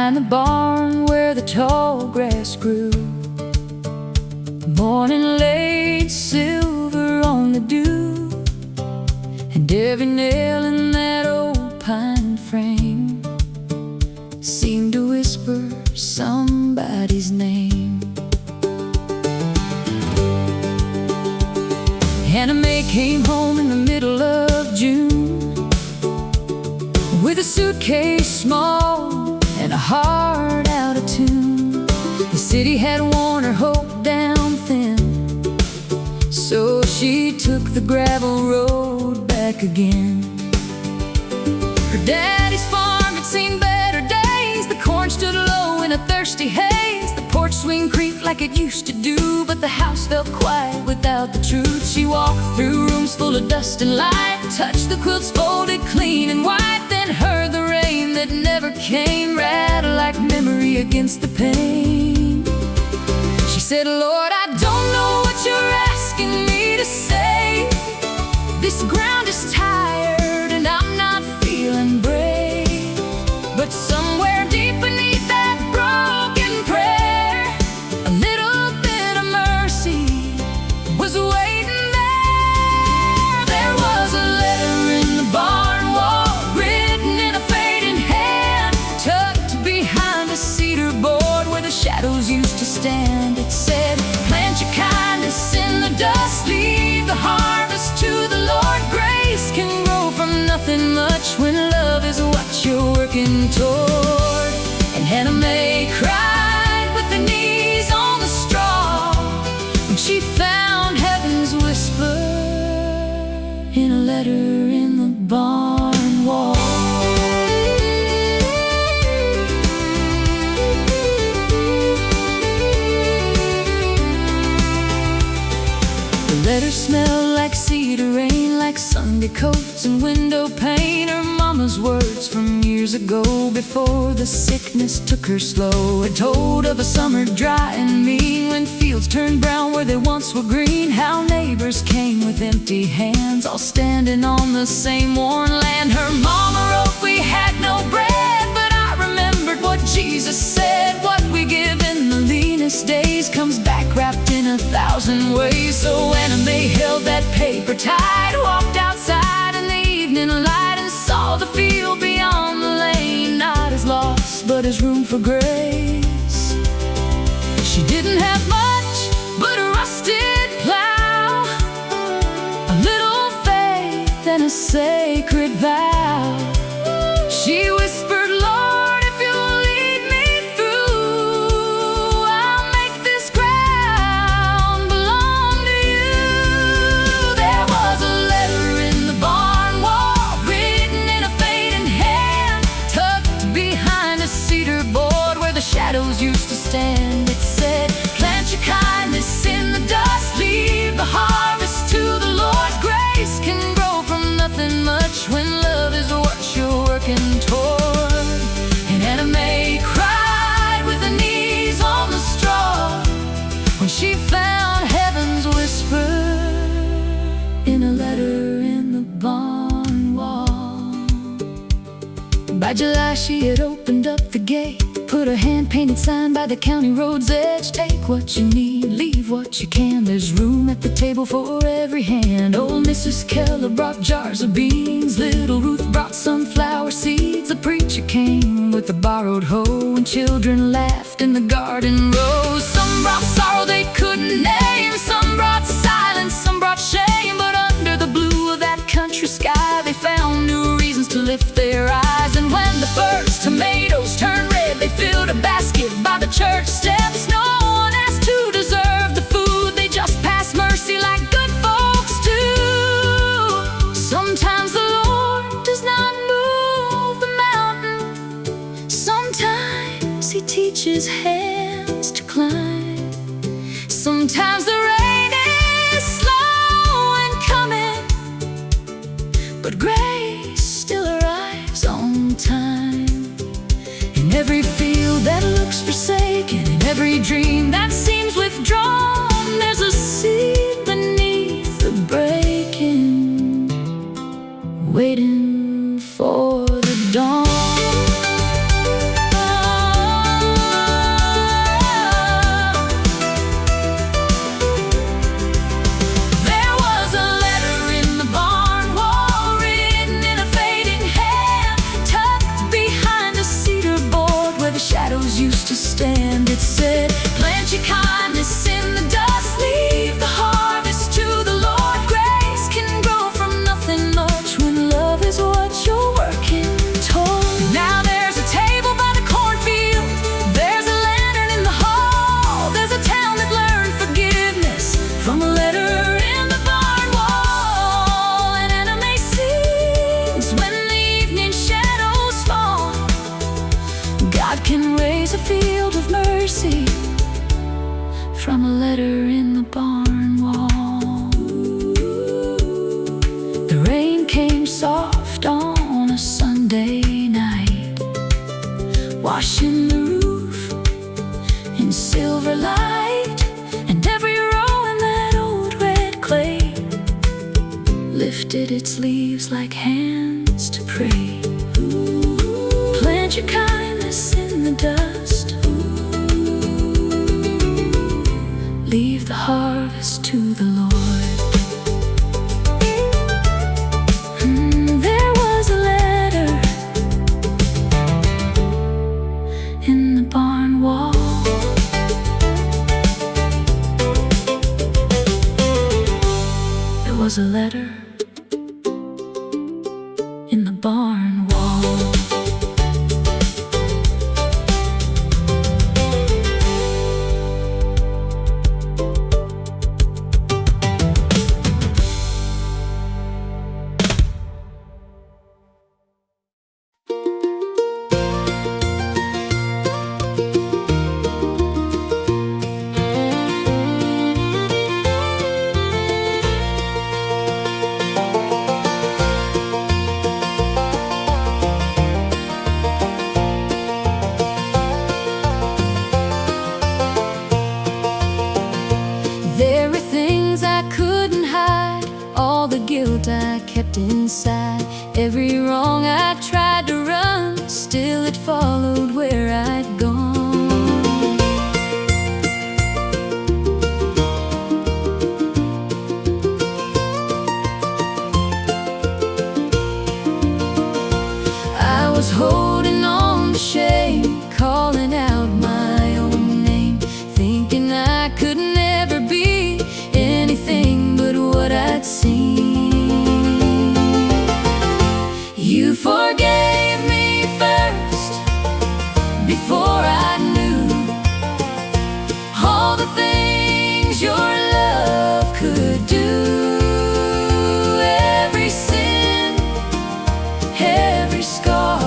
behind the barn where the tall grass grew. Morning laid silver on the dew, and every nail in that old pine frame seemed to whisper somebody's name. Hannah Mae came home in the middle of June with a suitcase small and a heart out of tune. The city had worn her hope down thin, so she took the gravel road back again. Her daddy's farm had seen better days. The corn stood low in a thirsty haze. The porch swing creaked like it used to do, but the house felt quiet without the truth. She walked through rooms full of dust and light, touched the quilts folded clean and white, then heard the rain that never came rattle like memory against the pane. She said, Lord, I don't know what you're asking me to say. This ground is tired and I'm not feeling brave, but somewhere deep beneath that broken prayer, a little bit of mercy was waiting there. There was a letter in the barn wall, written in a fading hand, tucked behind a cedar board where the shadows used to stand. It said, plant your kindness in the dust, leave the harvest to the Lord. Grace can grow from nothing much when love is what you're working toward. And Hannah Mae cried with her knees on the straw when she found heaven's whisper in a letter in the barn wall. The letter smelled like cedar rain, like Sunday coats and window pane. Her mama's words from years ago, before the sickness took her slow. It told of a summer dry and mean, when fields turned brown where they once were green. How neighbors came with empty hands, all standing on the same worn land. Her mama wrote we had no bread, but I remembered what Jesus said. What we give in the leanest days comes back wrapped in 1,000 ways. So Hannah Mae held that paper tight, walked outside in the evening light, and saw the field beyond the lane, not as lost but as room for grace. She didn't have much but a rusted plow, a little faith and a sacred vow. She whispered, Lord, if you'll lead me through, I'll make this ground belong to you. There was a letter in the barn wall, written in a fading hand, tucked behind a cedar board where the shadows used to stand. It said, plant your kindness in the dust, leave the harvest to the Lord. Grace can grow from nothing much when love is what you're working toward. And Hannah Mae cried with her knees on the straw when she found heaven's whisper in a letter in the barn wall. By July she had opened up the gate, put a hand-painted sign by the county road's edge. Take what you need, leave what you can, there's room at the table for every hand. Old Mrs. Keller brought jars of beans, little Ruth brought sunflower seeds. The preacher came with a borrowed hoe, and children laughed in the garden rows. Some brought sorrow they couldn't name, some brought silence, some brought shame. But under the blue of that country sky they found new reasons to lift their eyes. And when the first tomatoes turned red, they filled a basket by the church steps. No one asked to deserve the food, they just passed mercy like good folks do. Sometimes the Lord does not move the mountain, sometimes He teaches hands to climb. Sometimes the rain is slow in coming, but grace still arrives on time. In every field that looks forsaken, in every dream that seems withdrawn, there's a seed beneath the breaking, waiting for the dawn. soft on a Sunday night, washing the roof in silver light, and every roll in that old red clay lifted its leaves like hands to pray. Plant your kindness in the dust, leave the harvest to the Lord. There was a letter in the barn wall. There was a letter in the barn wall. Guilt I kept inside, every wrong I tried to run, still it followed where I'd gone. I was holding on to shame, calling out my own name, thinking I could never be anything but what I'd seen. You forgave me first, before I knew all the things your love could do. Every sin, every scar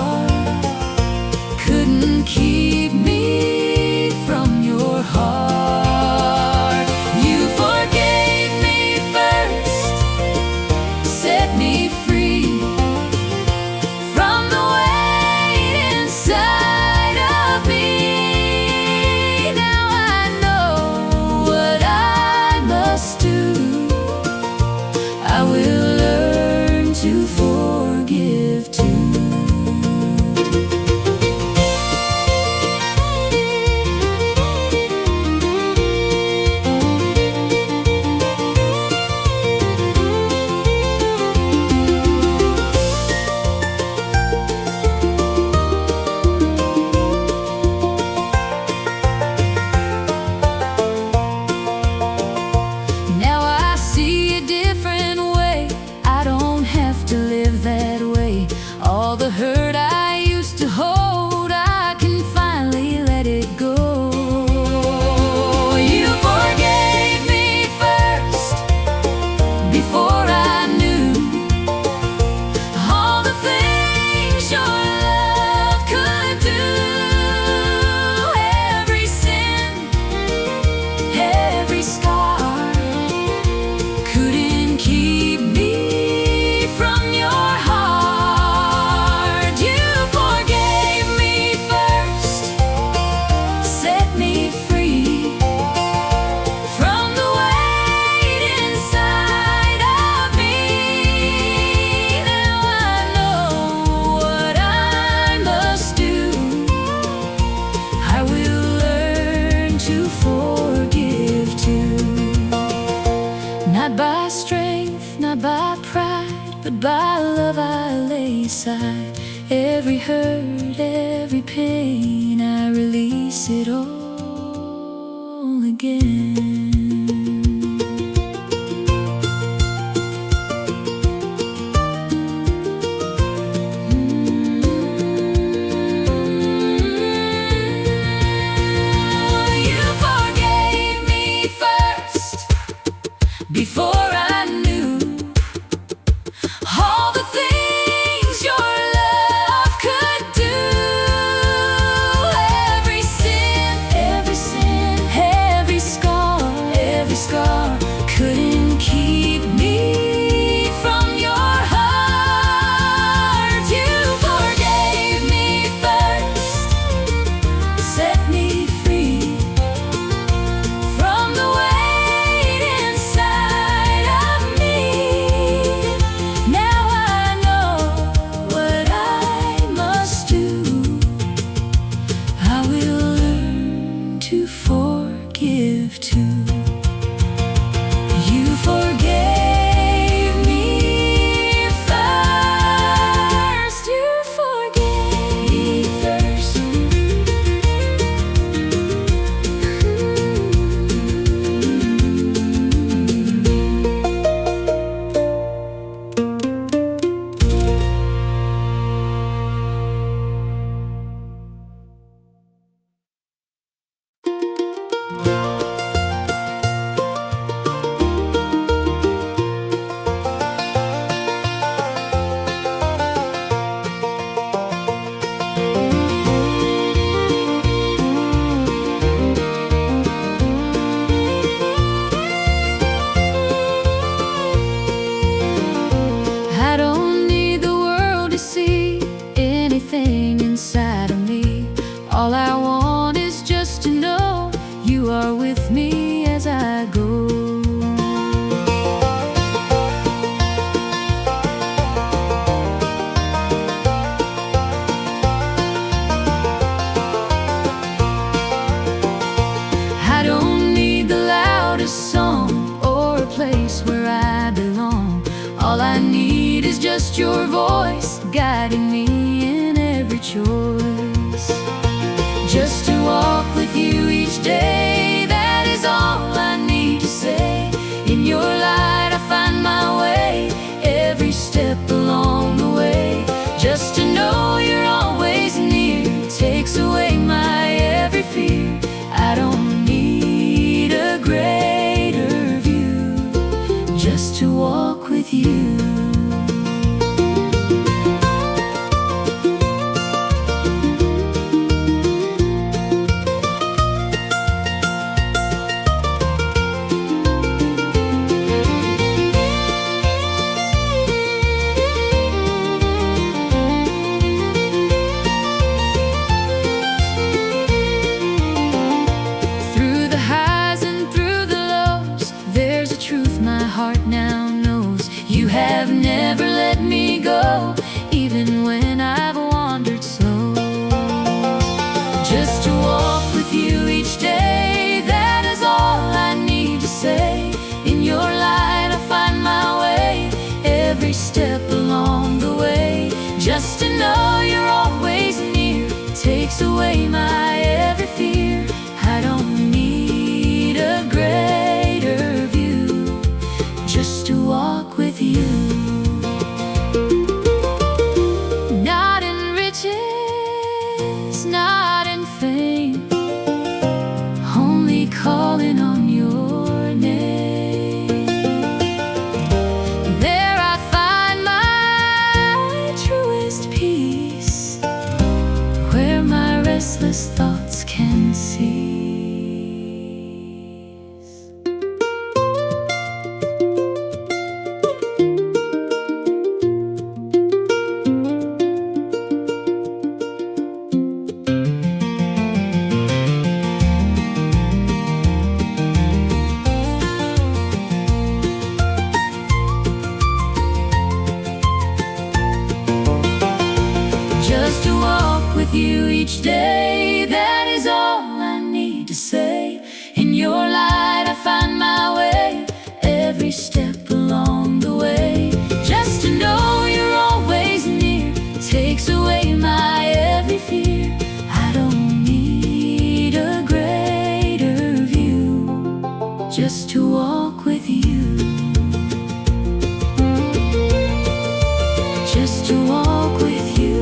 couldn't keep me from your heart. You forgave me first, set me free from the weight inside of me. Now I know what I must do. I will learn to forgive too. All the hurt I used to hold, I can finally let it go. You forgave me first, before I knew all the things your love could do. Every sin, every scar couldn't keep me from your heart. Not by strength, not by pride, but by love I lay aside. Every hurt, every pain, I release it all again. Before I knew all the things your love could do. Every sin, every scar just your voice guiding me in every choice. Just to walk with you each day, that is all I need to say. In your light I find my way, every step along the way. Just to know you're always near takes away my every fear. I don't need a greater view, just to walk with you. Have never let me go, even when I've wandered slow. Just to walk with you each day, that is all I need to say. In your light I find my way, every step along the way. Just to know you're always near takes away my every fear. I don't need a greater view, just to walk with you. Not in riches, not in fame, only calling on your name. There I find my truest peace, where my restless thoughts can cease. You each day, that is all I need to say. In your light I find my way, every step along the way. Just to know you're always near takes away my every fear. I don't need a greater view, just to walk with you. Just to walk with you.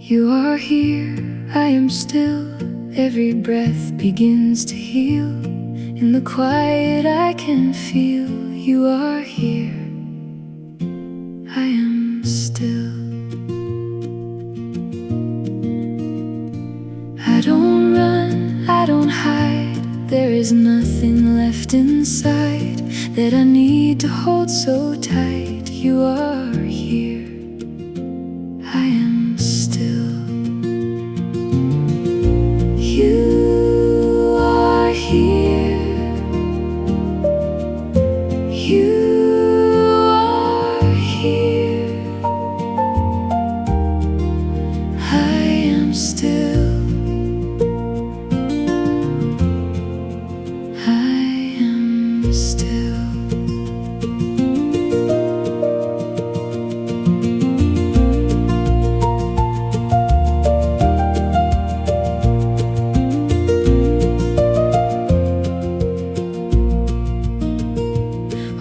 You are here, I am still. Every breath begins to heal. In the quiet I can feel you are here. I am still. I don't run, I don't hide. There is nothing left inside that I need to hold so tight. You are here. I am still. You are here. You are here. I am still. I am still.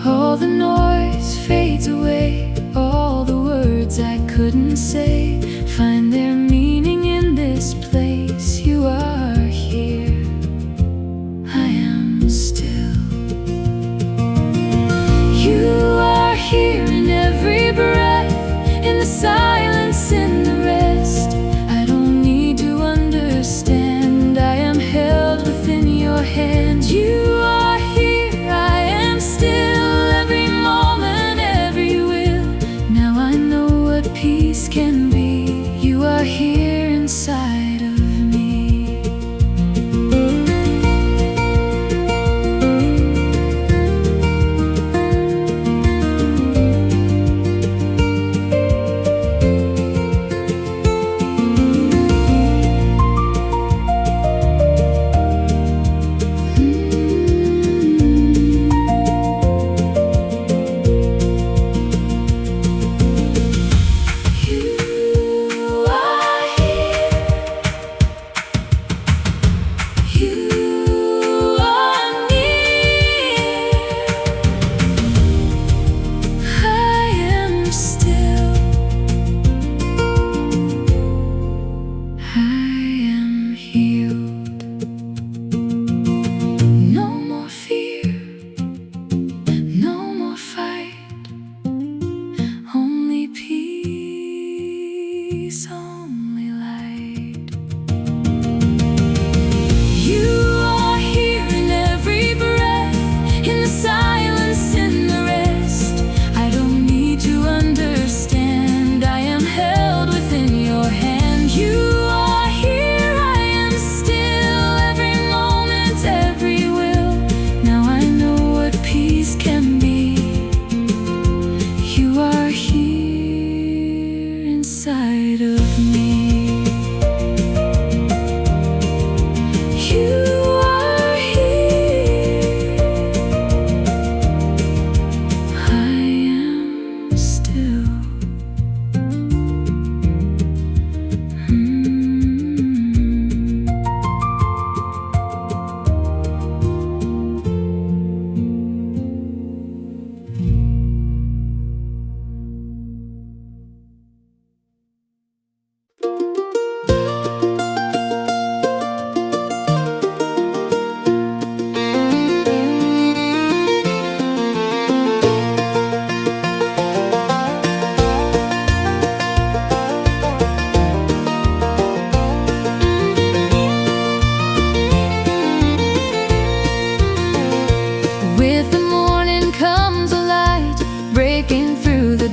All the noise fades away, all the words I couldn't say find their meaning in this place. are here inside of me.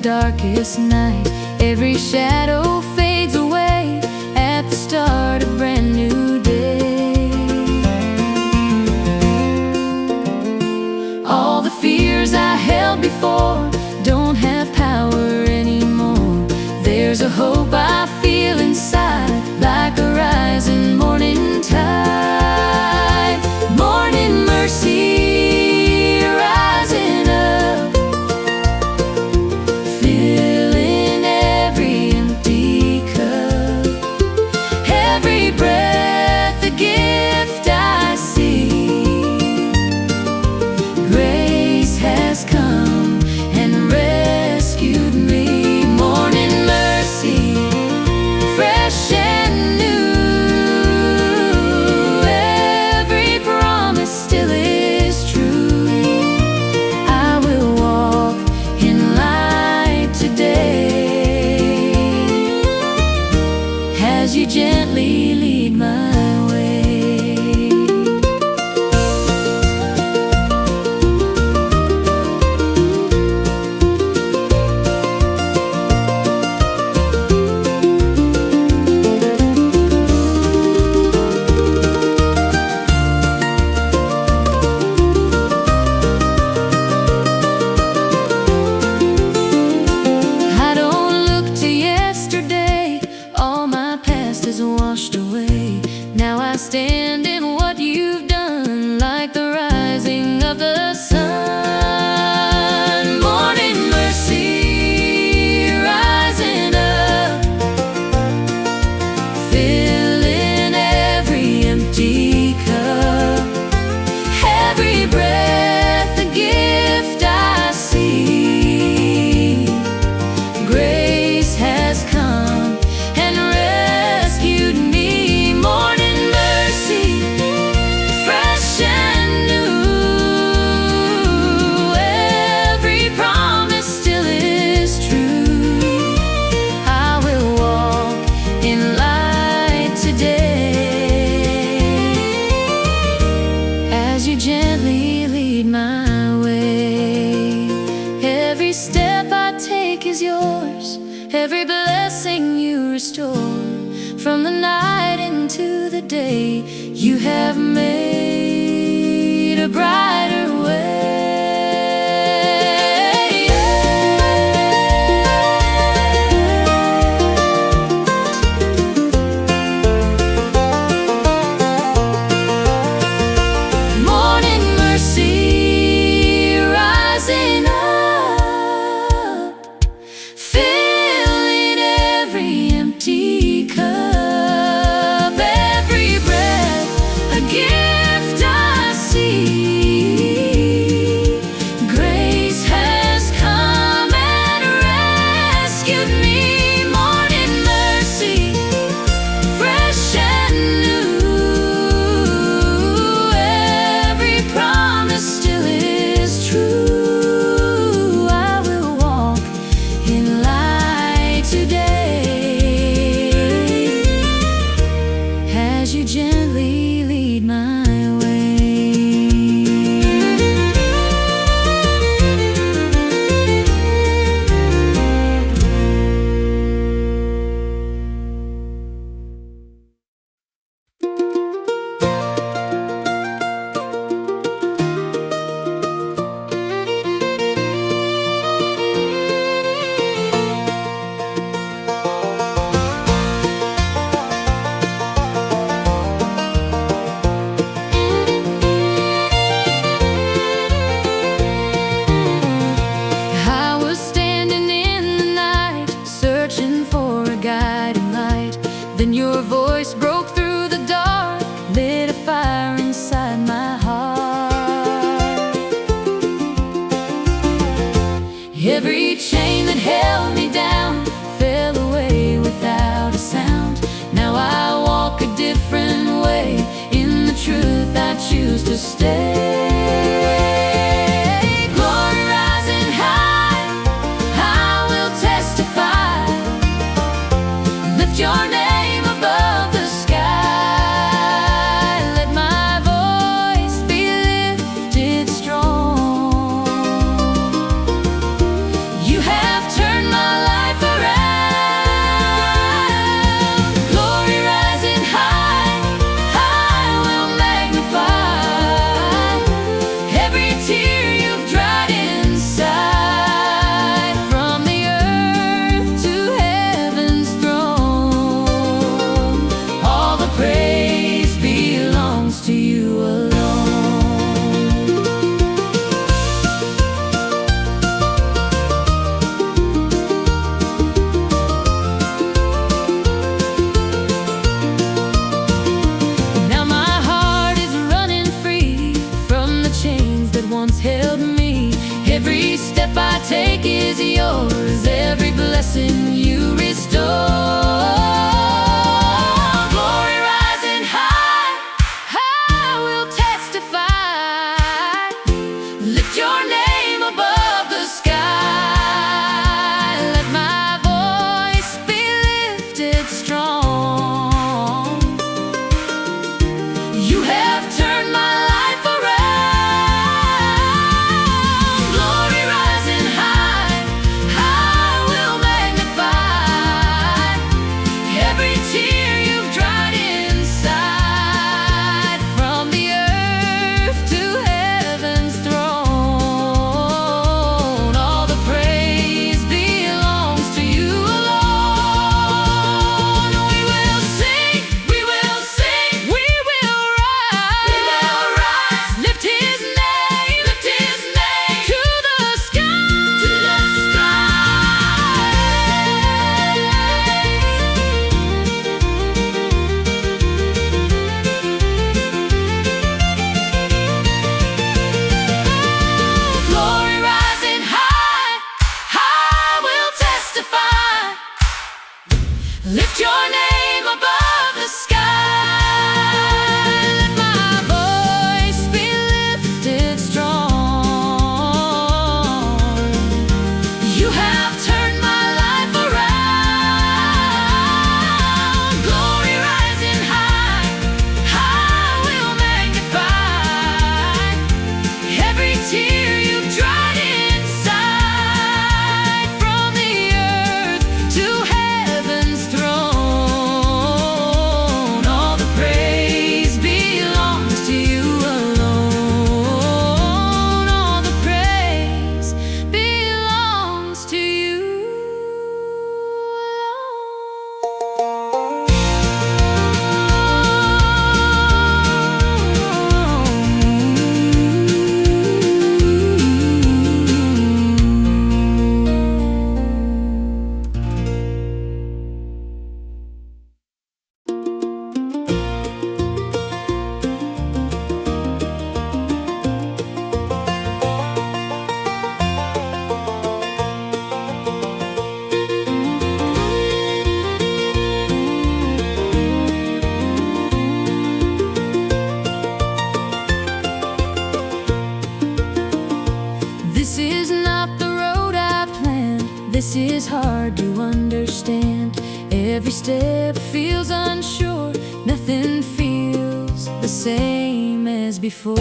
Darkest night, every shadow fades away at the start of a brand new day. All the fears I held before don't have power anymore. There's a hope I feel inside, like a rising morning tide. Morning mercy rising up, filling every empty cup. Every breath a gift I see. Grace has come and rescued me. Morning mercy, fresh and new. Every promise still is true. I will walk in light today, as you gently lead my way. I don't look to yesterday, all my past is washed away. into the day. You have made a brighter way. Then your voice broke through the dark, lit a fire inside my heart. Every chain that held me down fell away without a sound. Now I walk a different way. In the truth I choose to stay. Glory rising high, I will testify. Lift your name above the sky. Let my voice be lifted strong. You have turned my life around. Glory rising high, I will magnify. Every tear you've dried inside. From the earth to heaven's throne, all the praise belongs to you alone. Now my heart is running free from the chains that once held me. Every step I take is yours, every blessing you restore. Glory rising high, I will testify. Lift your name above the sky. Let my voice be lifted strong. You have turned my life around. Glory rising high, I will magnify. step feels unsure, nothing feels the same as before.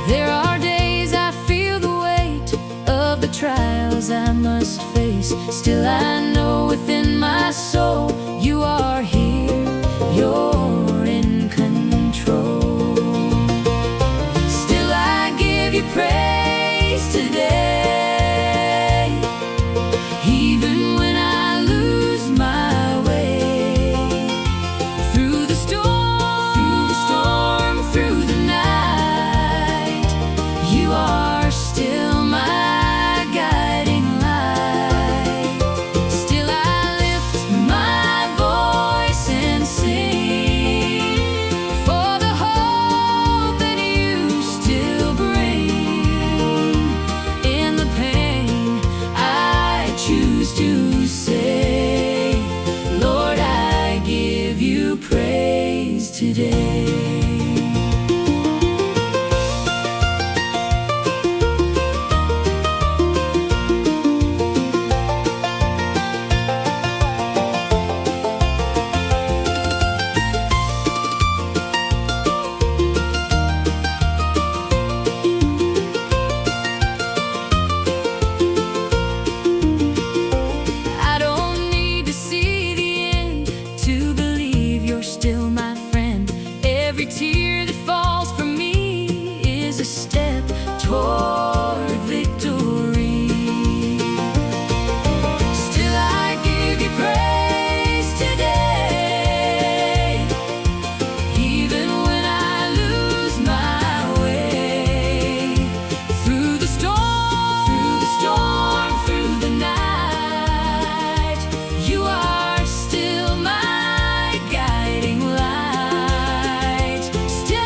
There are days I feel the weight of the trials I must face. Still I know within my soul you are here, you're in control. Still I give you praise today, even when I lose my way. Through the storm, through the night, you are still my guiding light. Still I lift my voice and sing for the hope that you still bring. In the pain I choose to say, Lord, I give you praise today. I don't need to see the end to believe you're still my friend. Every tear that falls from me is a step toward victory. Still I give you praise today, even when I lose my way. Through the storm, through the night, you are still my guiding light. Still I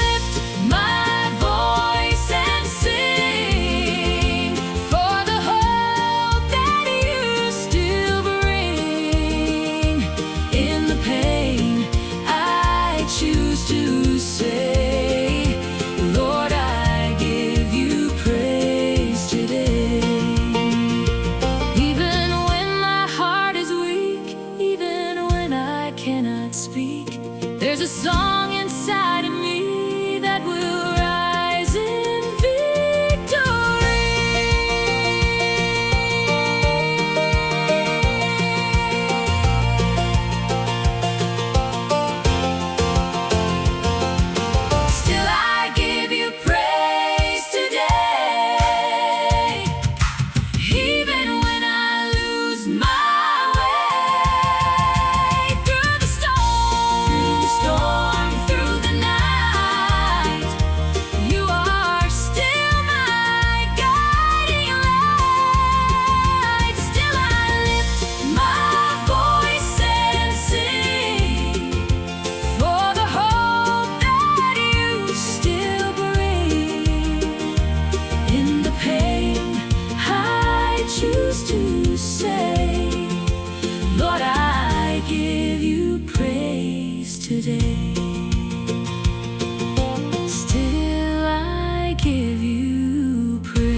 lift my voice and sing for the hope that you still bring. In the pain I choose to say, Lord, I give you praise today. Even when my heart is weak, even when I cannot speak, there's a song inside of me that will rise in victory. Still I give you praise today, even when I lose my way. Through the storm, through the night, you are still my guiding light. Still I lift my voice and sing for the hope that you still bring. In the pain I choose to say, Lord, I give you praise today. Still I give you praise.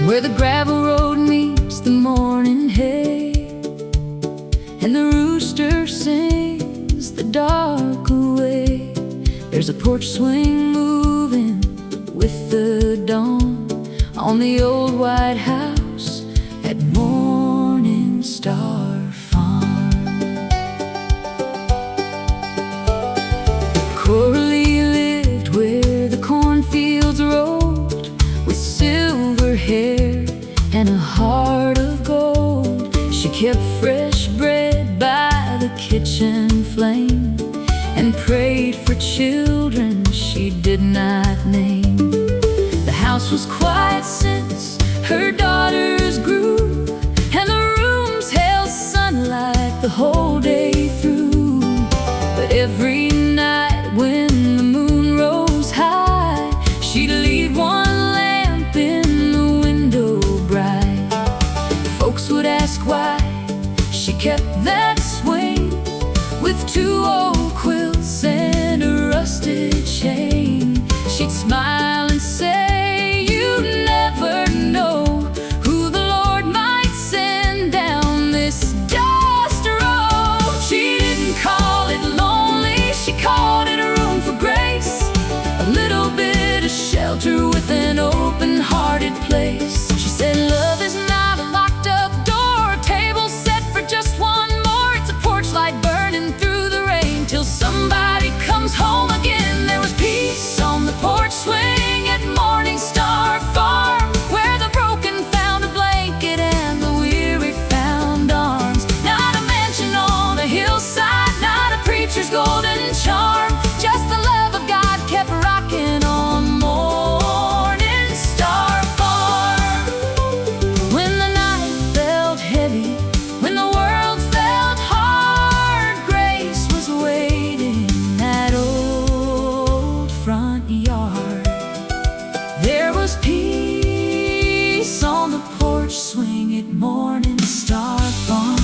Where the gravel road meets the morning hay, and the rooster sings the dark away. There's a porch swing moving with the dawn on the old white house at Morning Star Farm. Coralie lived where the cornfields rolled with silver hair and a heart kept fresh bread by the kitchen flame, and prayed for children she did not name. The house was quiet since her daughters grew, and the rooms held sunlight the whole day through. But every night when the moon rose high, she'd leave one lamp in the window bright. Folks would ask why she kept that swing with two old quilts and a rusted chain. She'd smile and say, "You never know who the Lord might send down this dust road." She didn't call it lonely, she called it a room for grace, a little bit of shelter with an open-hearted place. She said, "Love is not a locked-up door, table set for just one more. It's a porch light burning through the rain till somebody comes home again." There was peace on the porch swing at Morning Star Farm, where the broken found a blanket and the weary found arms. Not a mansion on a hillside, not a preacher's golden charm, just the love of God kept rocking on Morning Star Farm. When the night felt heavy, when the world felt hard, grace was waiting in that old front yard. There was peace on the porch swing at Morning Star Farm.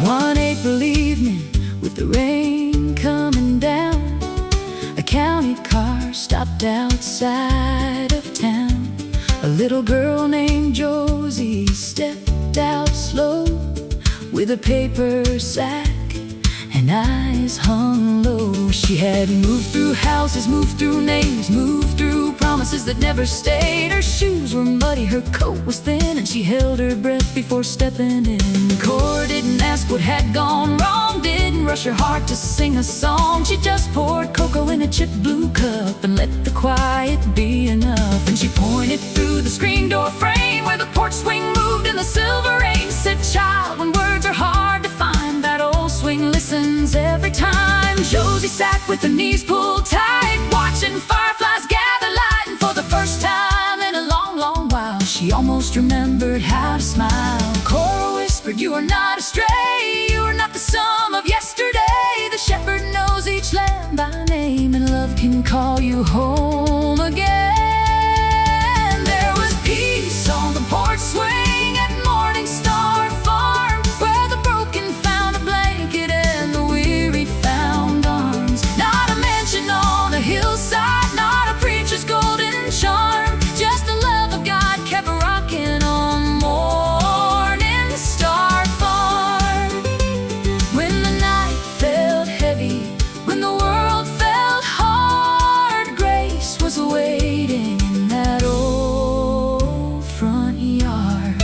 One April evening, with the rain coming down, a county car stopped outside of town. A little girl named Josie stepped out slow, with a paper sack and eyes hung low. She had moved through houses, moved through names, moved through promises that never stayed. Her shoes were muddy, her coat was thin, and she held her breath before stepping in. Cora didn't ask what had gone wrong, didn't rush her heart to sing a song. She just poured cocoa in a chipped blue cup and let the quiet be enough. And she pointed through the screen door frame where the porch swing moved in the silver rain. Said, "Child, when words are hard to find, that old swing listens every time." Josie sat with her knees pulled tight, watching fireflies gather light. And for the first time in a long, long while, she almost remembered how to smile. Cora whispered, "You are not astray, you are not the sum of yesterday. The shepherd knows each lamb by name, and love can call you home again." There was peace on the porch swing at Morning Star Farm, where the broken found a blanket and the weary found arms. Not a mansion on a hillside, not a preacher's golden charm, just the love of God kept rocking on Morning Star Farm. When the night felt heavy, when the world felt hard, grace was waiting in that old front yard.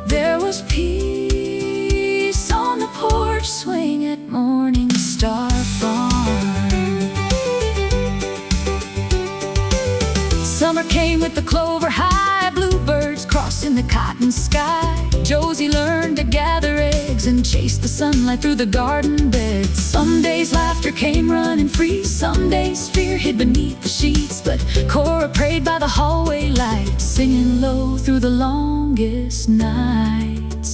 There was peace on the porch swing at Morning Star Farm. Summer came with the clover high, bluebirds crossing the cotton sky. Josie learned to gather eggs and chase the sunlight through the garden beds. Some days laughter came running free, some days fear hid beneath the sheets. But Cora prayed by the hallway light, singing low through the longest nights.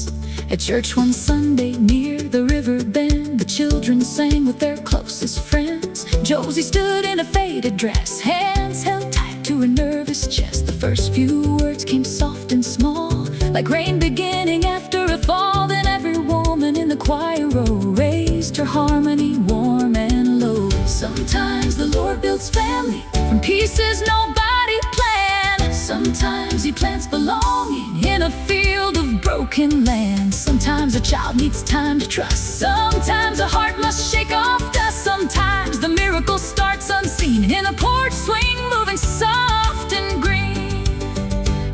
At church one Sunday near the river bend, the children sang with their closest friends. Josie stood in a faded dress, hands held tight to her nervous chest. The first few words came soft and small, like rain beginning after a fall. Then every woman in the choir row raised her harmony warm and low. Sometimes the Lord builds family from pieces nobody planned. Sometimes he plants belonging in a field of broken land. Sometimes a child needs time to trust, sometimes a heart must shake off dust. Sometimes the miracle starts unseen in a porch swing moving soft and green.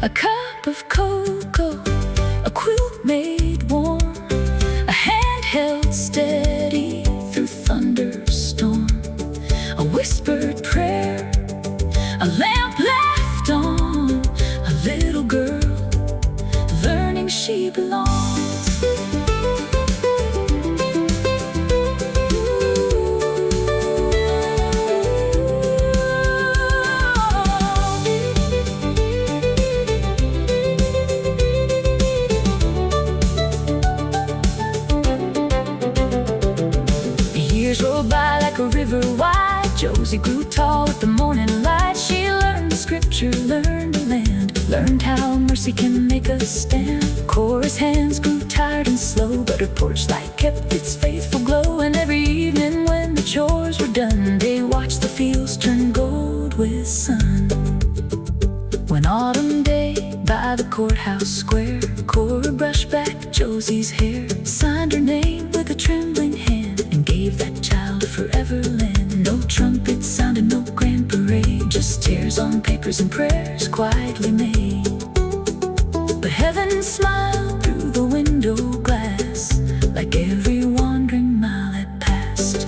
A cup of cocoa, a quilt made warm, a hand held steady through thunderstorm, a whispered prayer, a lamp left on, a little girl learning she belongs. Years rolled by like a river wide. Josie grew tall with the morning light. She learned the scripture, learned the land, learned how mercy can make us stand. Cora's hands grew tired and slow, but her porch light kept its faithful glow. And every evening when the chores were done, they watched the fields turn gold with sun. One autumn day by the courthouse square, Cora brushed back Josie's hair, signed her name with a trembling hand, and gave that child a forever land. No trumpet sounded, no grand parade, just tears on papers and prayers quietly made. But heaven smiled through the window glass, like every wandering mile had passed.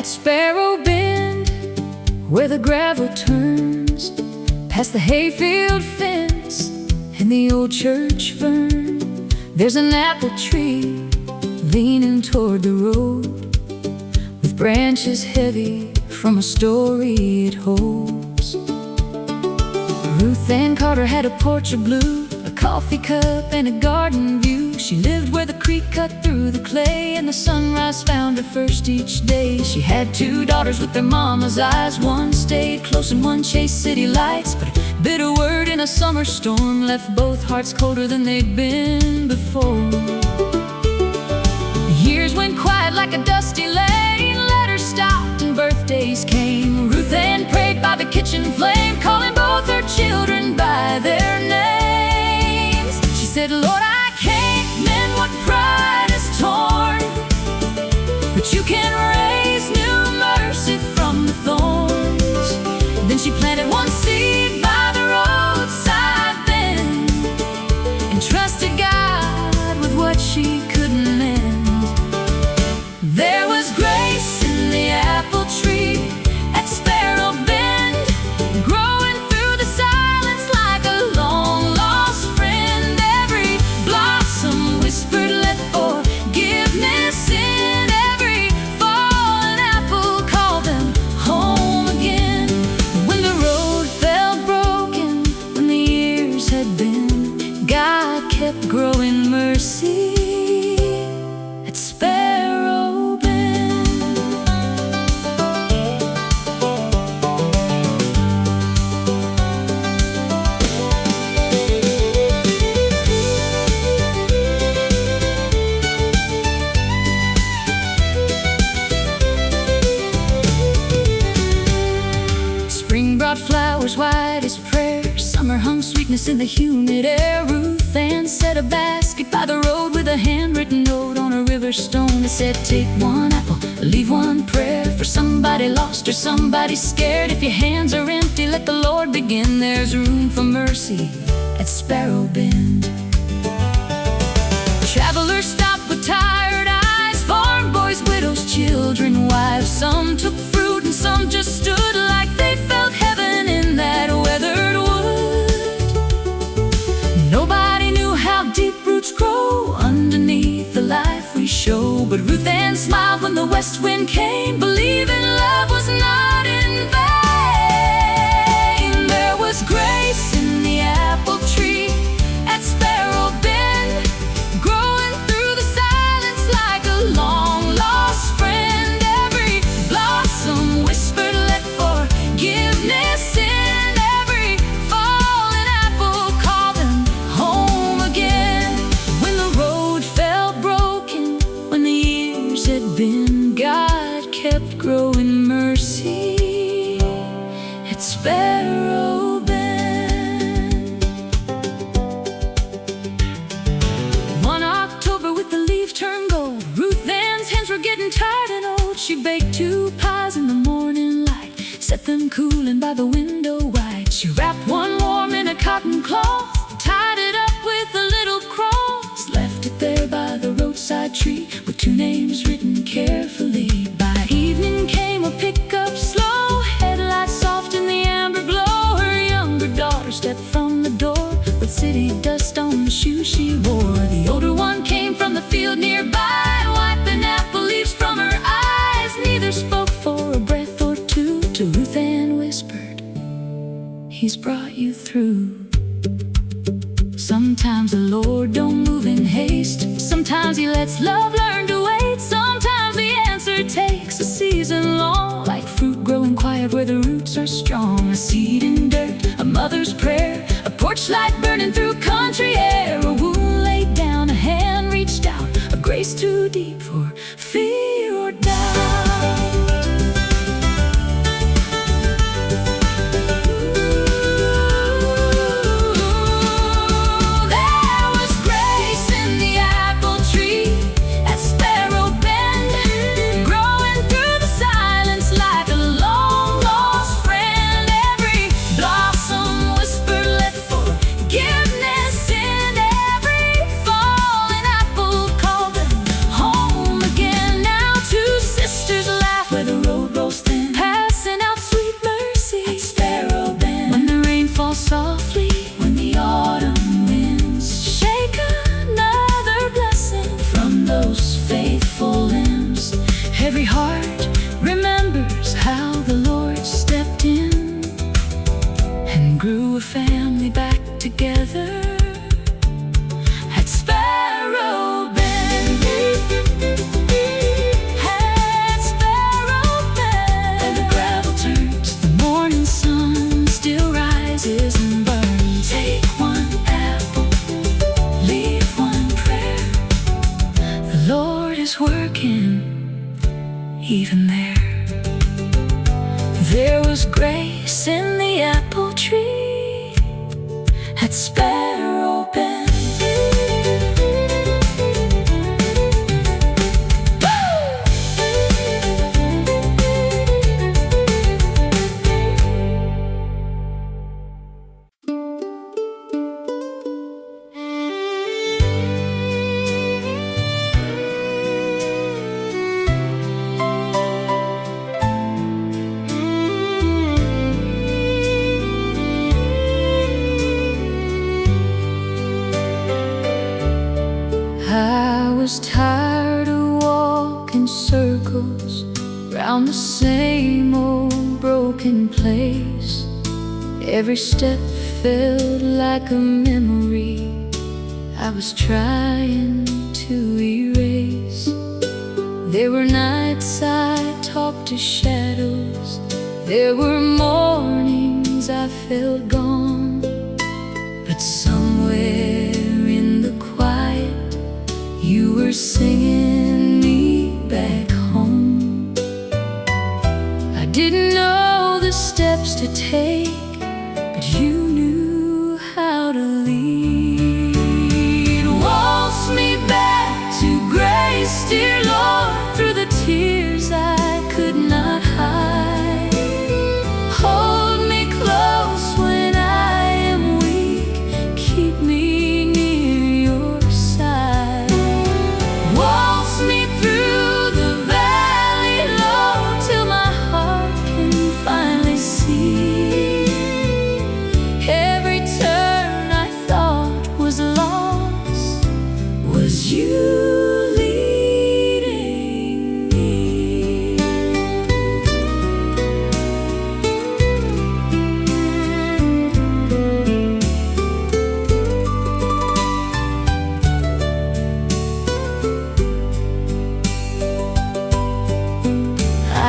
Sparrow bend, where the gravel turns, past the hayfield fence and the old church fern, there's an apple tree leaning toward the road, with branches heavy from a story it holds. Ruth Ann Carter had a porch of blue, a coffee cup and a garden view. She lived where the creek cut through the clay, and the sunrise found her first each day. She had 2 daughters with their mama's eyes. One stayed close and one chased city lights, but a bitter word in a summer storm left both hearts colder than they'd been before. Years went quiet like a dusty lane, letters stopped and birthdays came. Ruth Ann prayed by the kitchen flame, calling both her children by their names. She said, Lord, I can't mend what pride has torn, but you can raise new mercy from the thorns. Then she planted one seed by the roadside then, and trusted God with what she couldn't mend. There was grace in the apple tree at Sparrow Bend, growing through the silence like a long-lost friend. Every blossom whispered, let forgiveness in. Every fallen apple called them home again. When the road felt broken, when the years had been, God kept growing mercy at Sparrow Bend. Spring brought flowers white as prayer, summer hung sweetness in the humid air. Ruth Ann set a basket by the road with a handwritten note on a river stone that said, take one apple, leave one prayer, for somebody lost or somebody scared. If your hands are empty, let the Lord begin. There's room for mercy at Sparrow Bend. Travelers stopped with tired eyes, farm boys, widows, children, wives. Some took fruit and some just stood like they felt heaven in that weathered wood. Nobody knew how deep roots grow underneath the life we show, but Ruth Ann smiled when the west wind came, believing love was not in vain. names written carefully. By evening came a pickup slow, headlights soft in the amber glow. Her younger daughter stepped from the door with city dust on the shoes she wore. The older one came from the field nearby, wiping apple leaves from her eyes. Neither spoke for a breath or two. To Ruth Ann whispered, "He's brought you through." Sometimes the Lord don't move in haste. Sometimes He lets love learn to wait. Sometimes the answer takes a season long, like fruit growing quiet where the roots are strong. A seed in dirt, a mother's prayer, a porch light burning through country air. A wound laid down, a hand reached out, a grace too deep for fear or doubt. Softly when the autumn winds shake another blessing from those faithful limbs. Every heart remembers how the Lord stepped in and grew a family back together at Sparrow Bend. At Sparrow Bend, and the gravel turns, the morning sun still rises and burns. Take one apple, leave one prayer. The Lord is working even there. There was grace in the apple tree at Sparrow Bend. I was tired of walking circles round the same old broken place. Every step felt like a memory I was trying to erase. There were nights I talked to shadows. There were mornings I felt gone. But somewhere in the quiet, you were singing me back home. I didn't know the steps to take, but you knew how to lead. Waltz me back to grace, dear Lord, through the tears I could not hide. Hold me close when I am weak, keep me near your side. Waltz me through the valley low till my heart can finally see. Every turn I thought was lost was you leading me.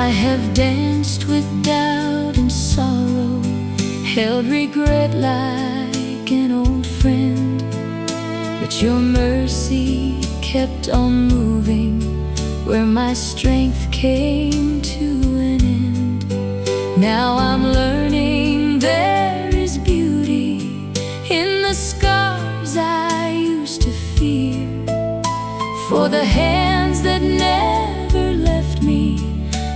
I have danced with doubt and sorrow, held regret like an old friend. But your mercy kept on moving where my strength came to an end. Now I'm learning there is beauty in the scars I used to fear. For the hands that never left me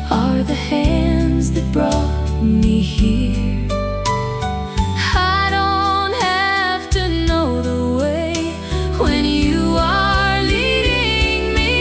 are the hands that brought me here. I don't have to know the way when you are leading me.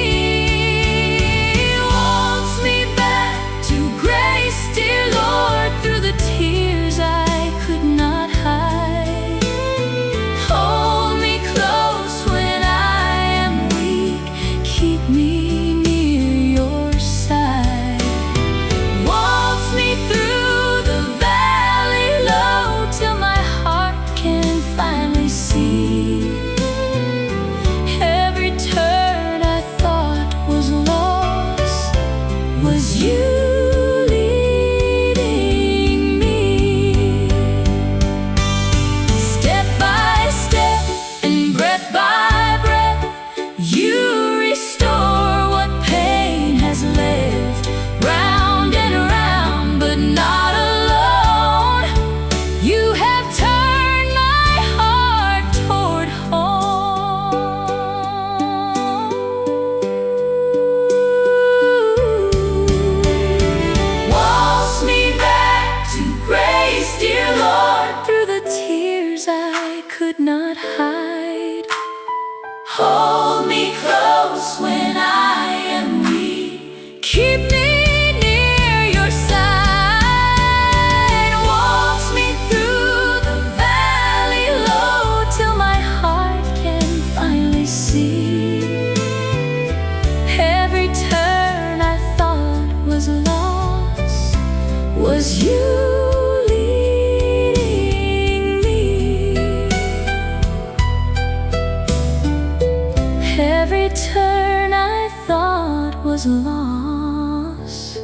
was lost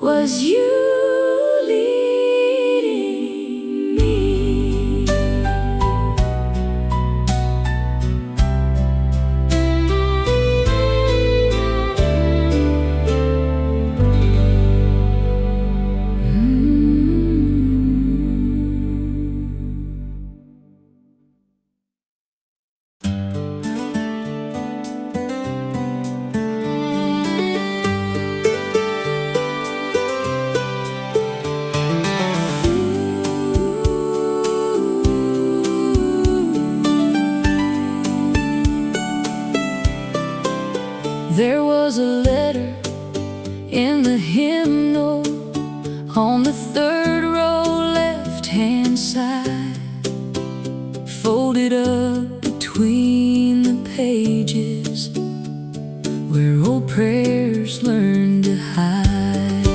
was you leading me. There was a letter in the hymnal on the third row, left-hand side, folded up between the pages where old prayers learned to hide.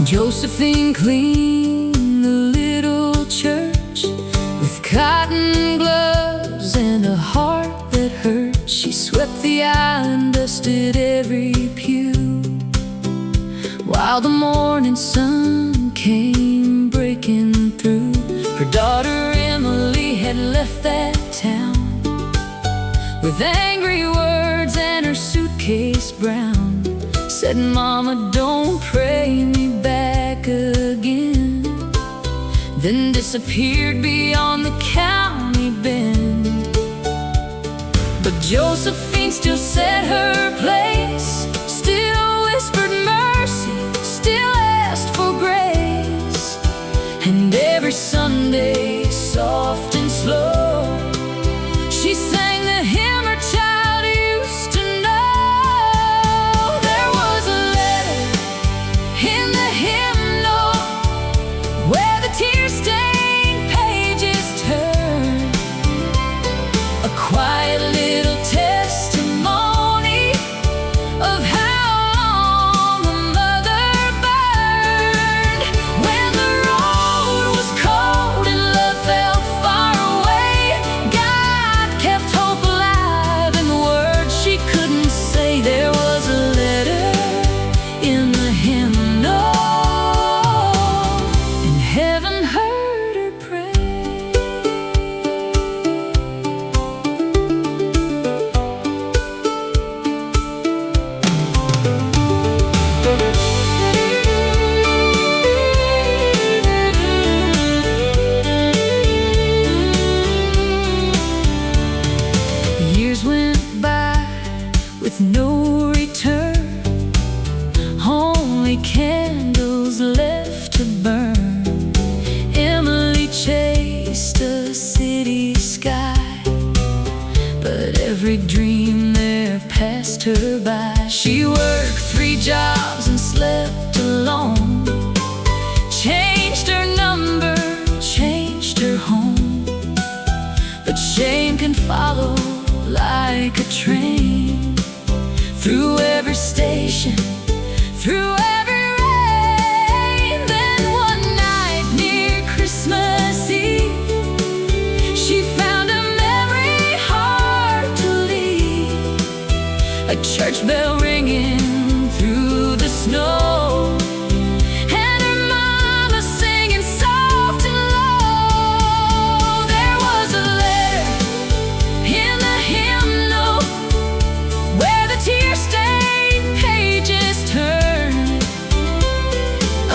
Josephine cleaned the little church with cotton gloves and a heart that hurt. She swept the aisle and dusted every pew, while the morning sun came breaking through. Her daughter Emily had left that town with angry words and her suitcase brown. Said, "Mama, don't pray me back again." Then disappeared beyond the county bend. But Josephine still set her place, still whispered mercy, still asked for grace. And every Sunday, soft and slow, she sang the hymn her child used to know. There was a letter in the hymnal where the tear-stained pages turn, a quiet little testimony of how long a mother burned. When the road was cold and love felt far away, God kept hope alive in words she couldn't say. There was a letter in the hymnal, and heaven heard her pray. Years went by with no return, only candles left to burn. Emily chased a city sky, but every dream there passed her by. She worked 3 jobs and slept alone, changed her number, changed her home. But shame can follow like a train, through every station, through every rain. Then one night near Christmas Eve, she found a memory hard to leave, a church bell ringing through the snow, and her mama singing soft and low. There was a letter in the hymnal where the tear-stained pages turn,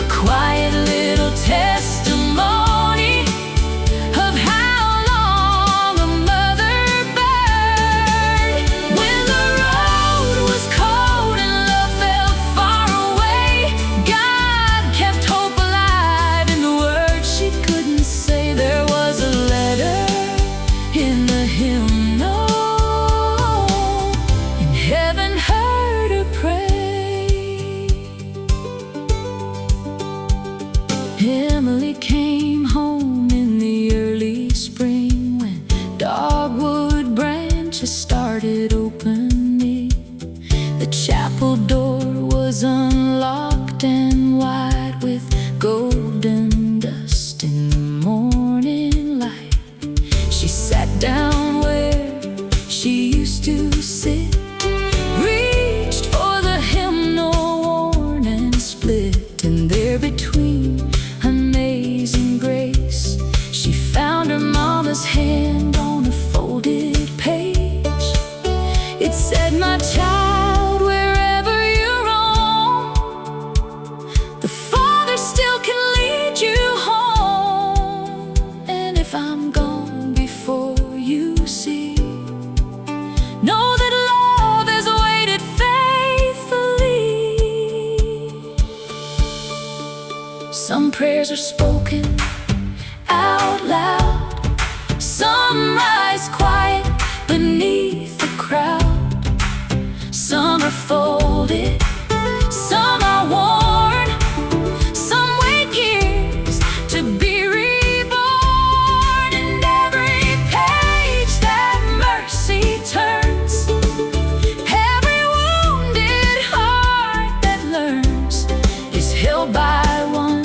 a quiet little testimony of how long a mother burned. When the road was cold and love felt far away, God kept hope alive in the words she couldn't say. There was a letter in the hymnal, and heaven heard her pray. Some prayers are spoken out loud, some rise quiet beneath the crowd. Some are folded, some are worn, some wait years to be reborn. And every page that mercy turns, every wounded heart that learns, is held by one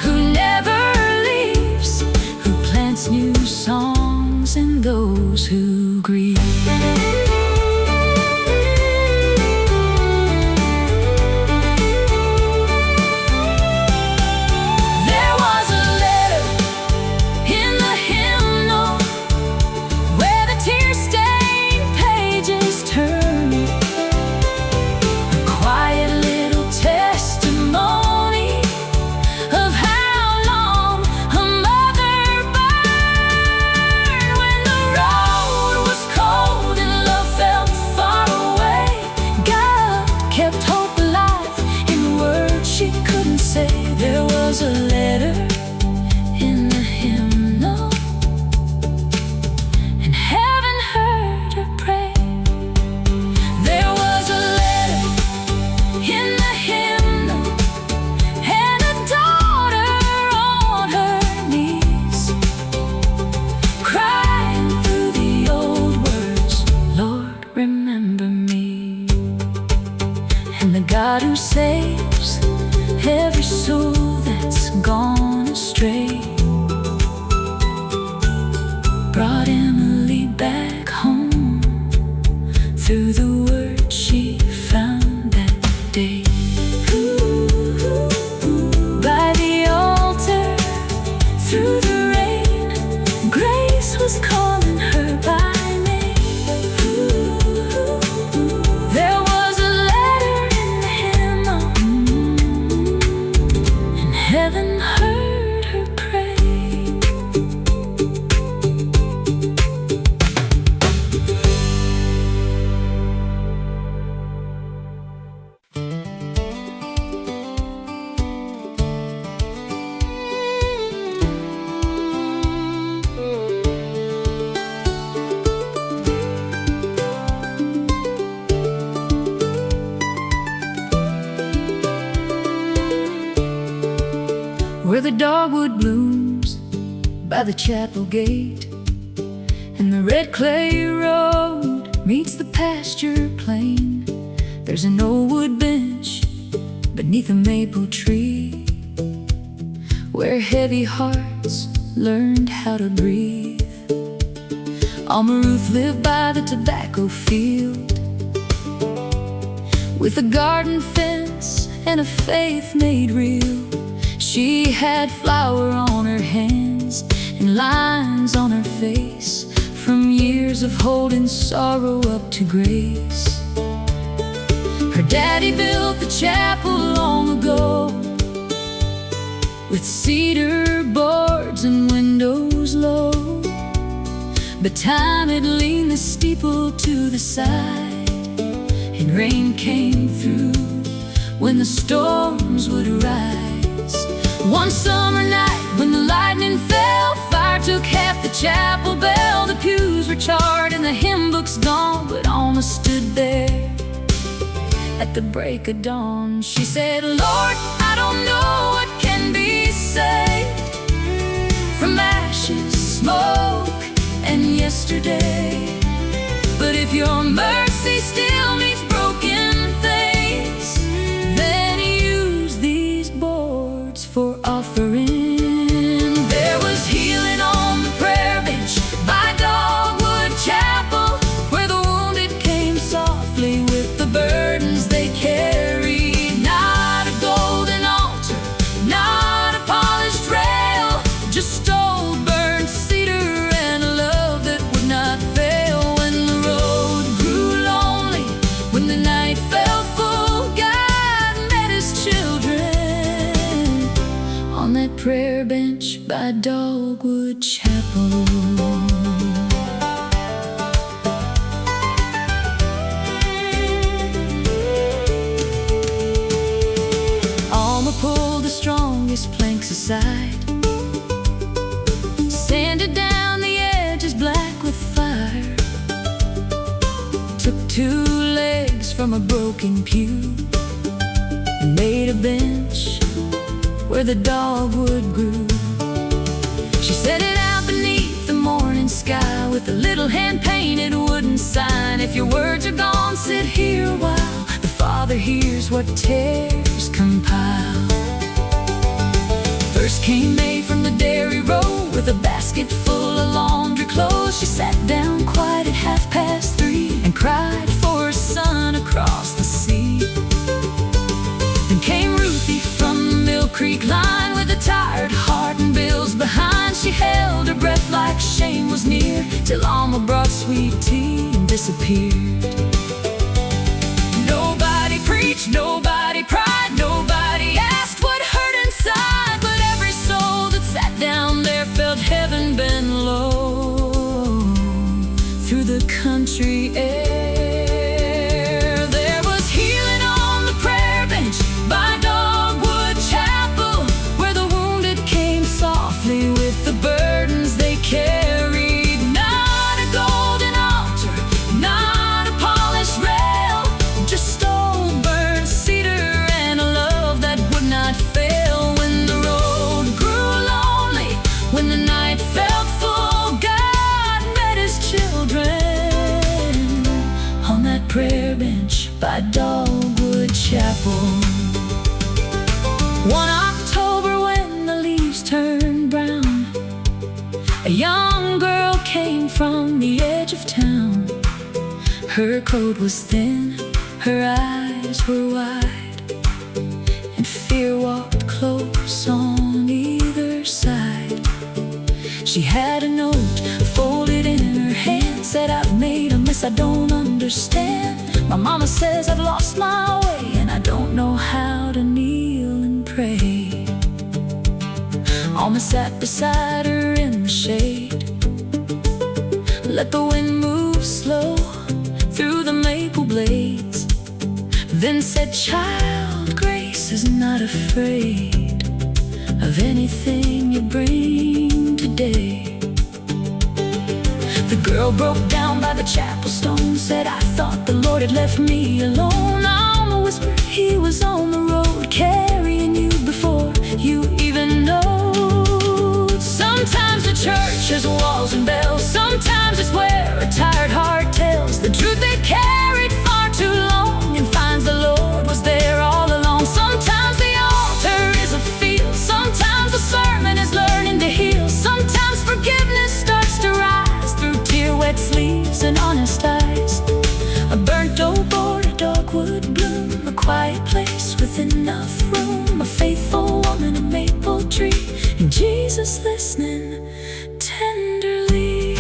who never leaves, who plants new songs in those who grieve. There was a letter in the hymnal, and heaven heard her pray. There was a letter in the hymnal, and a daughter on her knees, crying through the old words, Lord, remember me. And the God who saves every soul that's gone astray brought Emily back home through the word she found that day. By the altar, through the rain, grace was calling her by name. There was a letter in the hymnal, heaven heard her pray. Where the dogwood blooms by the chapel gate, and the red clay road meets the pasture plain, there's an old wood bench beneath a maple tree, where heavy hearts learned how to breathe. Alma Ruth lived by the tobacco field, with a garden fence and a faith made real. She had flour on her hands and lines on her face, from years of holding sorrow up to grace. Her daddy built the chapel long ago, with cedar boards and windows low, but time had leaned the steeple to the side, and rain came through when the storms would rise. One summer night when the lightning fell, fire took half the chapel bell. The pews were charred and the hymn books gone, but Alma stood there at the break of dawn. She said, Lord, I don't know what can be saved from ashes, smoke, and yesterday, but if your mercy still meets broken things, then use these boards for offering. There was healing on the prayer bench by Dogwood Chapel, where the wounded came softly with the burdens they carried. Not a golden altar, not a polished rail, just old burnt cedar and a love that would not fail. When the road grew lonely, when the night fell full, God met his children on that prayer bench by Dogwood Chapel. Alma pulled the strongest planks aside, sanded down the edges black with fire, took 2 legs from a broken pew and made a bench where the dogwood grew. She set it out beneath the morning sky with a little hand-painted wooden sign: if your words are gone, sit here a while. The Father hears what tears compile. First came May from the dairy row with a basket full of laundry clothes. She sat down quiet at 3:30 and cried for her son across the sea. Then came Ruthie from the Mill Creek line with a tired heart and bills behind. She held her breath like shame was near, till Alma brought sweet tea and disappeared. Nobody preached, nobody pried, nobody asked what hurt inside, but every soul that sat down there felt heaven bend low through the country air. There was healing on the prayer bench by Dogwood Chapel, where the wounded came softly with the burdens they carried. Not a golden altar, not a polished rail, just old burnt cedar and a love that would not fail. When the road grew lonely, when the night felt full, God met his children on that prayer bench by Dogwood Chapel. One October when the leaves turned brown, a young girl came from the edge of town. Her coat was thin, her eyes were wide, and fear walked close on either side. She had a note folded in her hand, said, "I've made a mess I don't understand. My mama says I've lost my way, and I don't know how to kneel and pray." Alma sat beside her in the shade, let the wind move slow through the maple blades, then said, "Child, grace is not afraid of anything you bring today." The girl broke down by the chapel stone, said, "I thought the Lord had left me alone." Alma whispered, "He was on the road carrying you before you even know." Sometimes the church has walls and bells, sometimes it's where a tired heart tells the truth they carried far too long and finds the Lord was there all along. Sometimes the altar is a field, sometimes the sermon is learning to heal, sometimes forgiveness starts to rise through tear-wet sleeves and honest eyes. A burnt oak or a dogwood bloom, a quiet place with enough room, a faithful woman, a maple tree, and Jesus listening tenderly.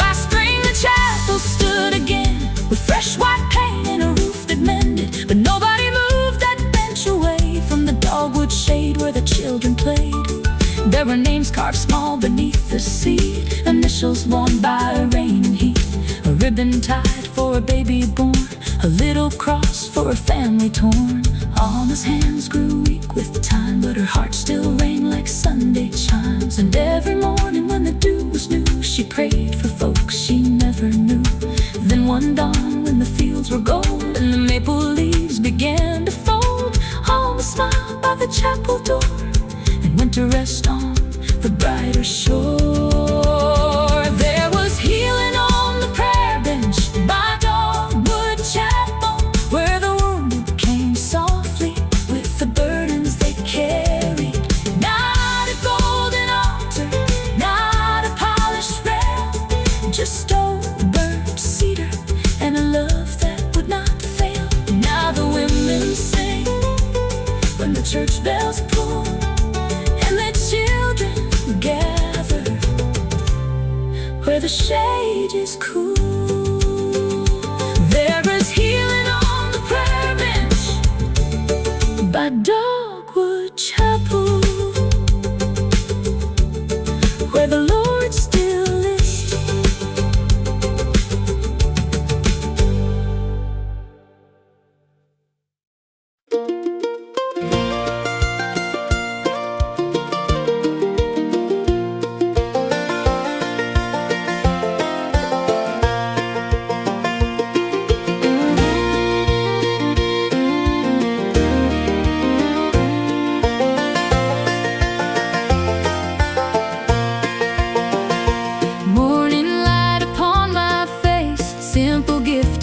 By spring the chapel stood again with fresh white paint and a roof that mended, but nobody moved that bench away from the dogwood shade where the children played. There were names carved small beneath the seat, initials worn by rain and heat, a ribbon tied for a baby born, a little cross for a family torn. Alma's hands grew weak with time, but her heart still rang like Sunday chimes. And every morning when the dew was new, she prayed for folks she never knew. Then one dawn when the fields were gold and the maple leaves began to fold, Alma smiled by the chapel door and went to rest on the brighter shore. There was healing on the prayer bench by Dogwood Chapel, where the wounded came softly with the burdens they carried. Not a golden altar, not a polished rail, just old burnt cedar and a love that would not fail. Now the women sing when the church bells pull, and the children gather where the shade is cool. There is healing on the prayer bench by Dogwood Chapel. where the Lord still lives.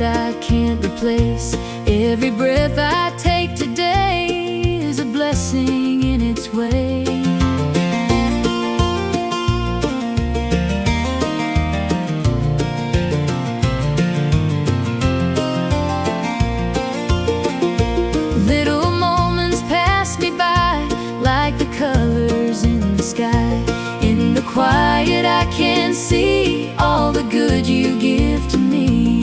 I can't replace. Every breath I take today is a blessing in its way. Little moments pass me by like the colors in the sky. In the quiet I can see all the good you give to me.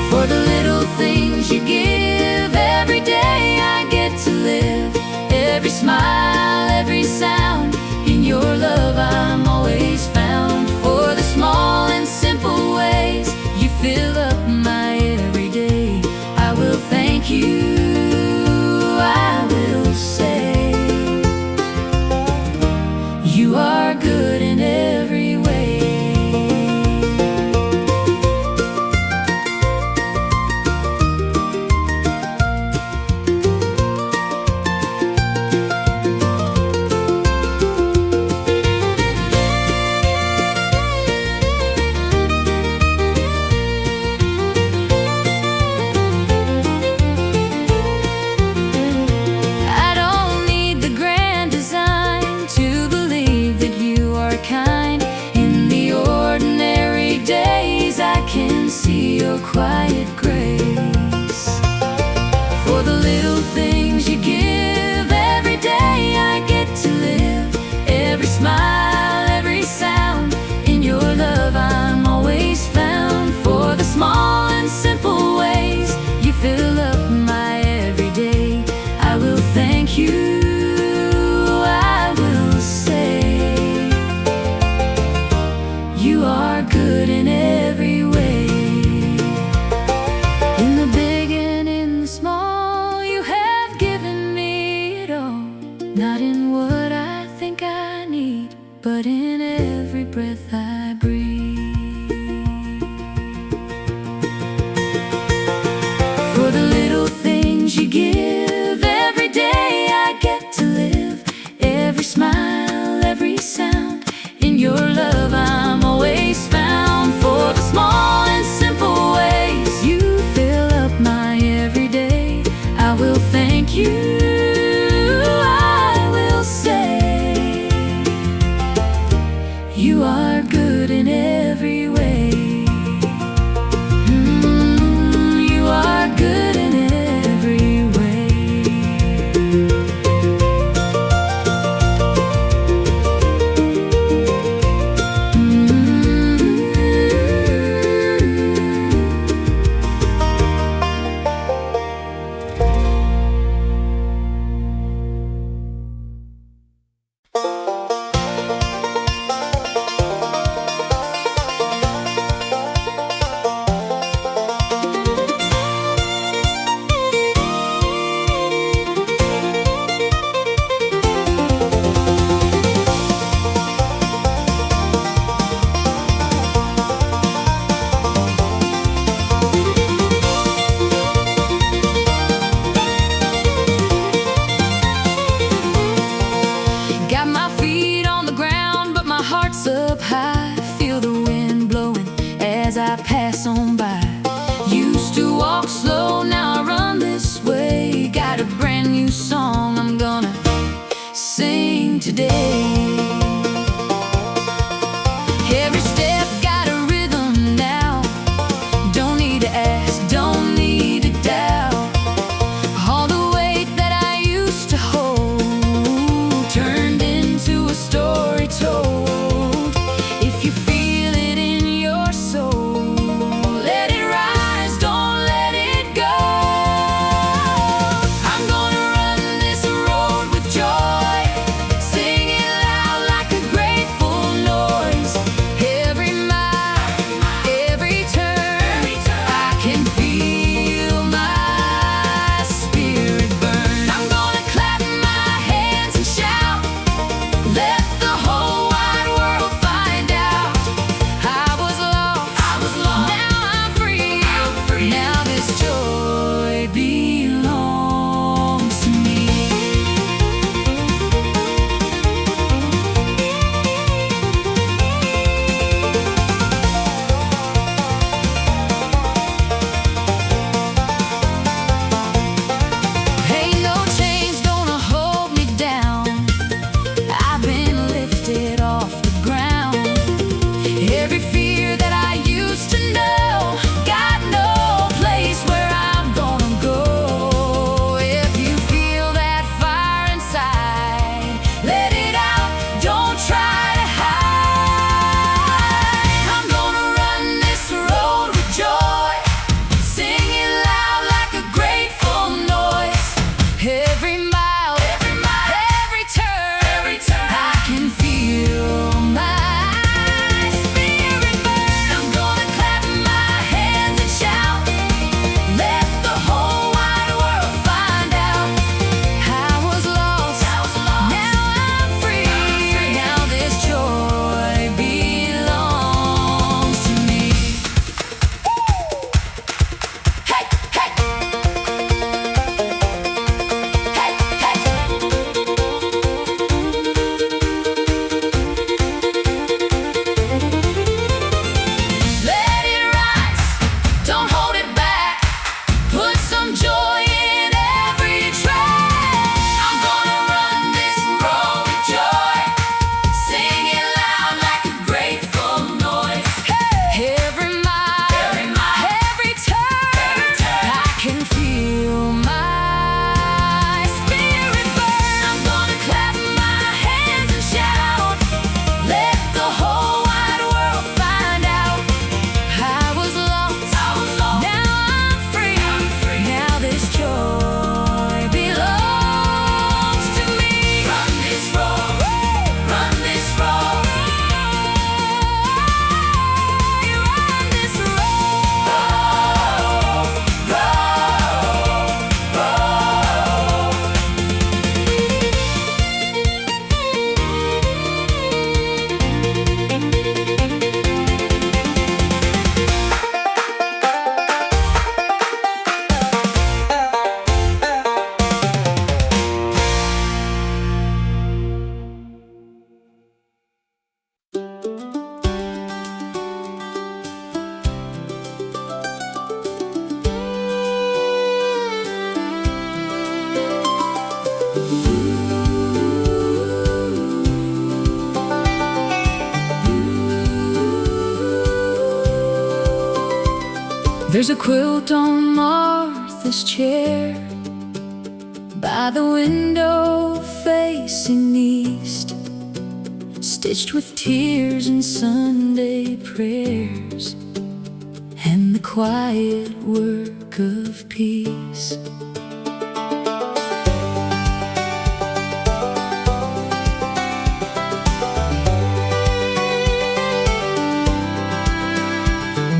For the little things you give, every day I get to live. Every smile, every sound, in your love I'm always found. For the small and simple ways you fill up my every day, I will thank you, I will say, you are good in every way. Your quiet grace. For the little things you give, every day I get to live. Every smile, every sound, in your love I'm always found. For the small and simple ways you fill up my every day, I will thank you, I will say, you are good in every way. Not in what I think I need, but in every breath I breathe. For the little things you give, every day I get to live. Every smile, every sound, in your love I'm always found. For the small and simple ways you fill up my every day, I will thank you, you are good in every way. You are good in every way. Up high, feel the wind blowing as I pass on by. Used to walk slow, now I run this way. Got a brand new song I'm gonna sing today. Every step got a rhythm now. Don't need to ask, don't need to doubt. All the weight that I used to hold turned into a story told. Sing it loud. There's a quilt on Martha's chair by the window facing east, stitched with tears and Sunday prayers and the quiet work of peace.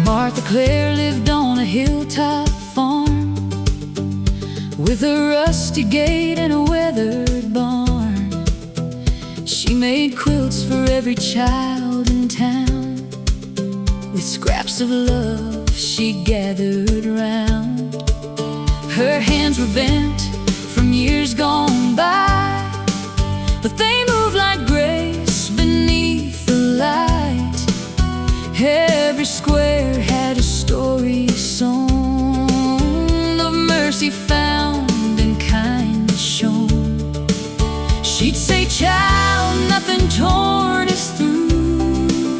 Martha Clare lived on a hilltop farm with a rusty gate and a weathered barn. She made quilts for every child in town, with scraps of love she gathered round. Her hands were bent from years gone by, but they moved like grace beneath the light. Every square had a story song of mercy found and kindness shown. She'd say, "Child, nothing torn us through.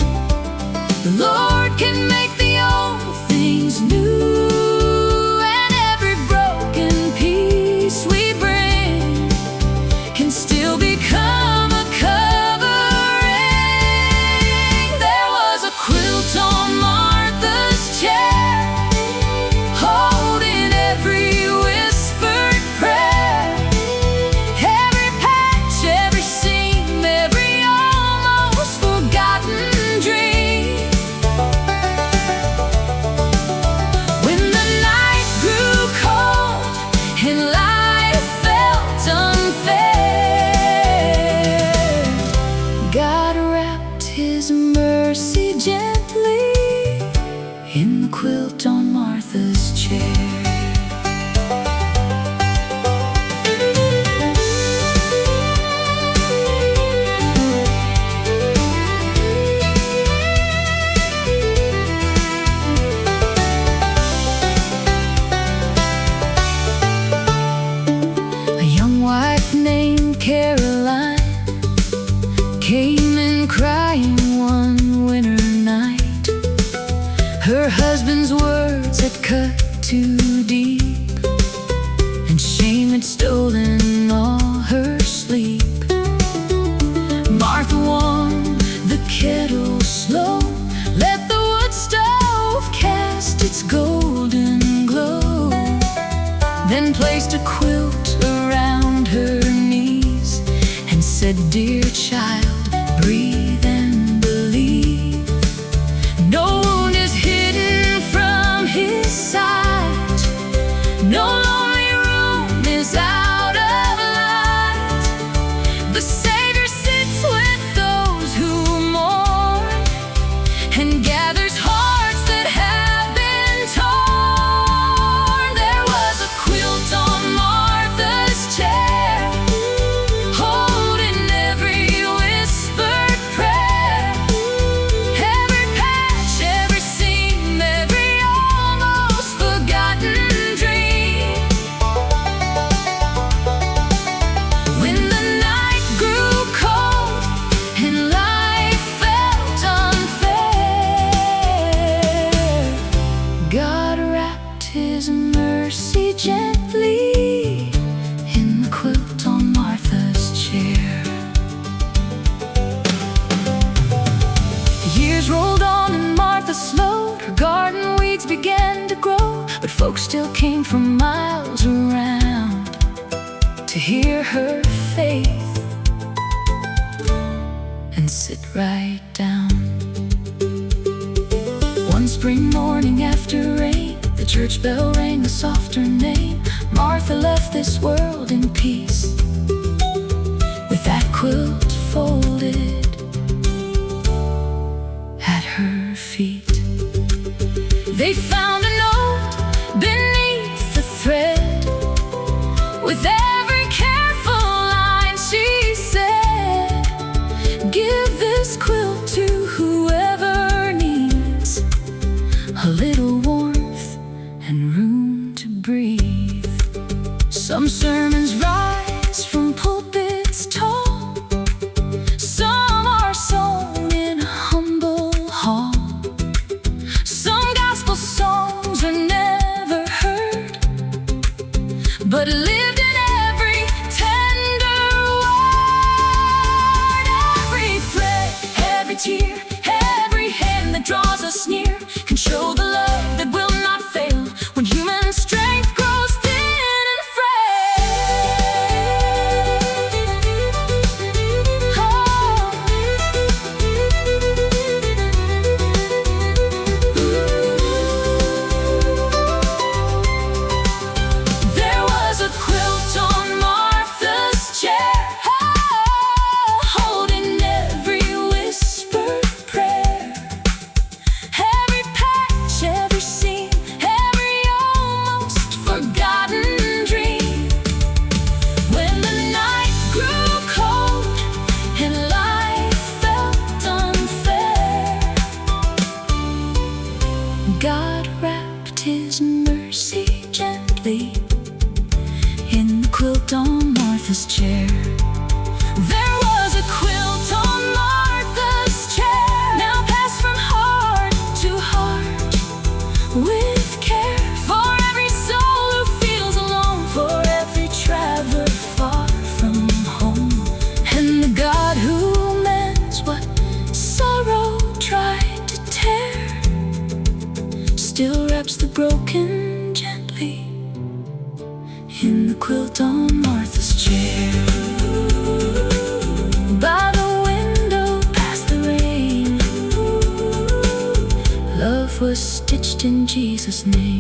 The Lord can make the old things new, and every broken piece we bring can still become a covering." There was a quilt on Martha's chair, holding every whispered prayer, every patch, every seam, every almost forgotten dream. When the night grew cold and life felt unfair, God wrapped His mercy gently in the quilt on Martha's chair. A young wife named Caroline came in crying one winter night. Her husband's words had cut too deep, and shame had stolen all her sleep. Martha warmed the kettle slow, let the wood stove cast its golden glow, then placed a quilt around her knees and said, "Dear child, breathe and believe. No wound is hidden from His sight, no lonely room is out of light. The Savior sits with those who mourn and gathers hearts that have been torn." There was a quilt on Martha's chair, holding every whispered prayer, every patch, every seam, every almost forgotten dream. When the night grew cold and life felt unfair, God wrapped His mercy gently in the quilt on Martha's chair. Years rolled on and Martha slowed. Her garden weeds began to grow, but folks still came from miles around to hear her faith and sit right down. One spring morning after rain, the church bell rang a softer name. Martha left this world in peace, with that quilt folded at her feet. They found a note beneath the thread. With every careful line she said, "Give this quilt to whoever needs a little warmth and room to breathe." Some sermons rise from pulpits tall, broken gently in the quilt on Martha's chair. By the window, past the rain, love was stitched in Jesus' name.